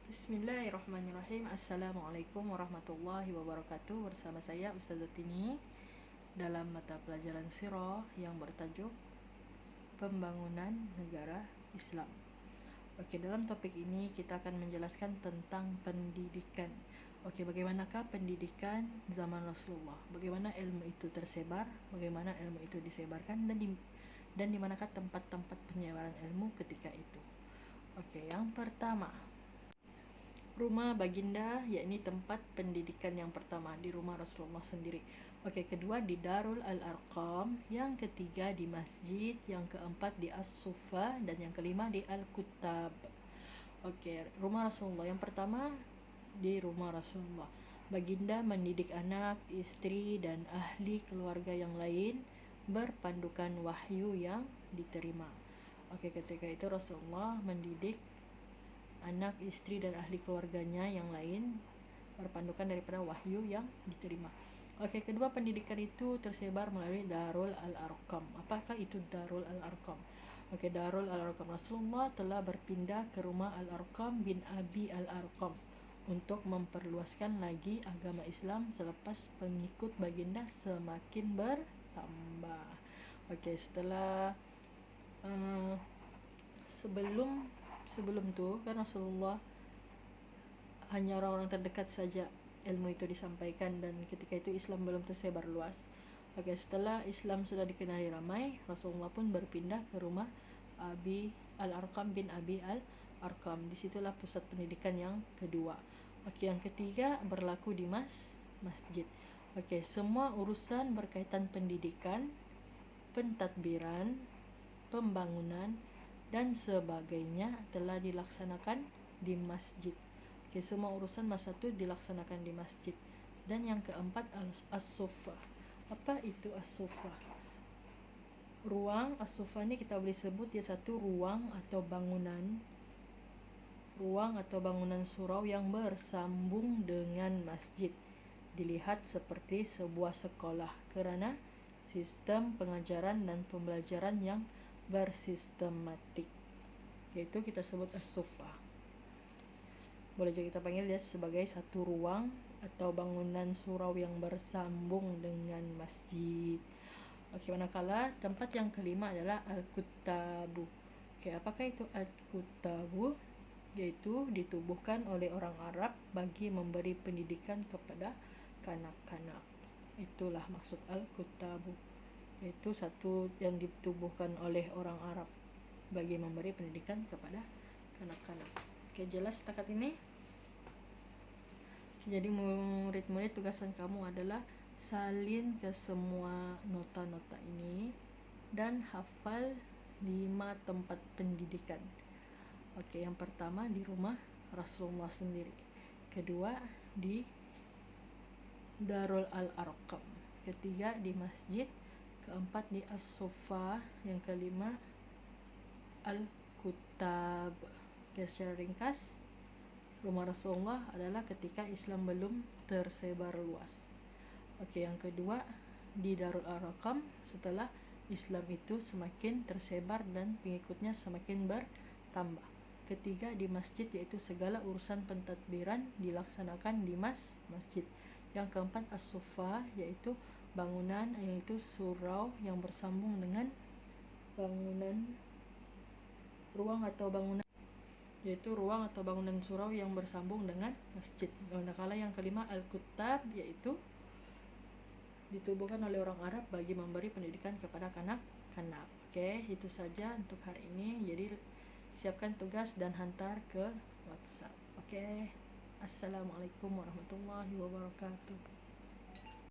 Bismillahirrahmanirrahim. Assalamualaikum warahmatullahi wabarakatuh. Bersama saya Ustazah Tini dalam mata pelajaran Sirah yang bertajuk Pembangunan Negara Islam. Oke, dalam topik ini kita akan menjelaskan tentang pendidikan. Oke, bagaimanakah pendidikan zaman Rasulullah? Bagaimana ilmu itu tersebar? Bagaimana ilmu itu disebarkan dan di manakah tempat-tempat penyebaran ilmu ketika itu? Oke, yang pertama, rumah baginda, yakni tempat pendidikan yang pertama di rumah Rasulullah sendiri. Oke, kedua di Darul Al-Arqam, yang ketiga di masjid, yang keempat di As-Suffa, dan yang kelima di Al-Kuttab. Oke, rumah Rasulullah yang pertama di rumah Rasulullah. Baginda mendidik anak, istri, dan ahli keluarga yang lain berpandukan wahyu yang diterima. Oke, ketika itu Rasulullah mendidik anak, istri, dan ahli keluarganya yang lain berpandukan daripada wahyu yang diterima. Oke, kedua pendidikan itu tersebar melalui Darul Al-Arqam. Apakah itu Darul Al-Arqam? Oke, Darul Al-Arqam, Rasulullah telah berpindah ke rumah Al-Arqam bin Abi Al-Arqam untuk memperluaskan lagi agama Islam selepas pengikut baginda semakin bertambah. Oke, setelah sebelum itu kan Rasulullah hanya orang-orang terdekat saja ilmu itu disampaikan, dan ketika itu Islam belum tersebar luas. Oke, setelah Islam sudah dikenali ramai, Rasulullah pun berpindah ke rumah Abi Al-Arqam bin Abi Al-Arqam. Disitulah pusat pendidikan yang kedua. Oke, yang ketiga berlaku di masjid. Oke, semua urusan berkaitan pendidikan, pentadbiran, pembangunan, dan sebagainya telah dilaksanakan di masjid. Oke, semua urusan masa itu dilaksanakan di masjid. Dan yang keempat As-Suffa. Apa itu As-Suffa? Ruang As-Suffa ini kita boleh sebut dia satu ruang atau bangunan surau yang bersambung dengan masjid. Dilihat seperti sebuah sekolah kerana sistem pengajaran dan pembelajaran yang bersistematik, yaitu kita sebut As-Suffa. Boleh juga kita panggil dia sebagai satu ruang atau bangunan surau yang bersambung dengan masjid. Oke, manakala tempat yang kelima adalah Al-Kuttabu. Oke, apakah itu Al-Kuttabu? Yaitu ditubuhkan oleh orang Arab bagi memberi pendidikan kepada kanak-kanak. Itulah maksud Al-Kuttabu, yaitu satu yang ditubuhkan oleh orang Arab bagi memberi pendidikan kepada kanak-kanak. Oke, jelas setakat ini? Jadi murid-murid, tugasan kamu adalah salin ke semua nota-nota ini dan hafal 5 tempat pendidikan. Oke, yang pertama di rumah Rasulullah sendiri, kedua di Darul Al-Arqam, ketiga di masjid, keempat di As-Suffa, yang kelima Al-Kuttab. Oke, secara ringkas, rumah Rasulullah adalah ketika Islam belum tersebar luas. Oke, yang kedua di Darul Arqam setelah Islam itu semakin tersebar dan pengikutnya semakin bertambah. Ketiga di masjid, yaitu segala urusan pentadbiran dilaksanakan di masjid. Yang keempat As-Suffa, yaitu bangunan, yaitu surau yang bersambung dengan ruang atau bangunan surau yang bersambung dengan masjid. Manakala yang kelima Al-Kuttab, yaitu ditubuhkan oleh orang Arab bagi memberi pendidikan kepada kanak-kanak. Oke, itu saja untuk hari ini. Jadi siapkan tugas dan hantar ke WhatsApp. Oke. Assalamualaikum warahmatullahi wabarakatuh.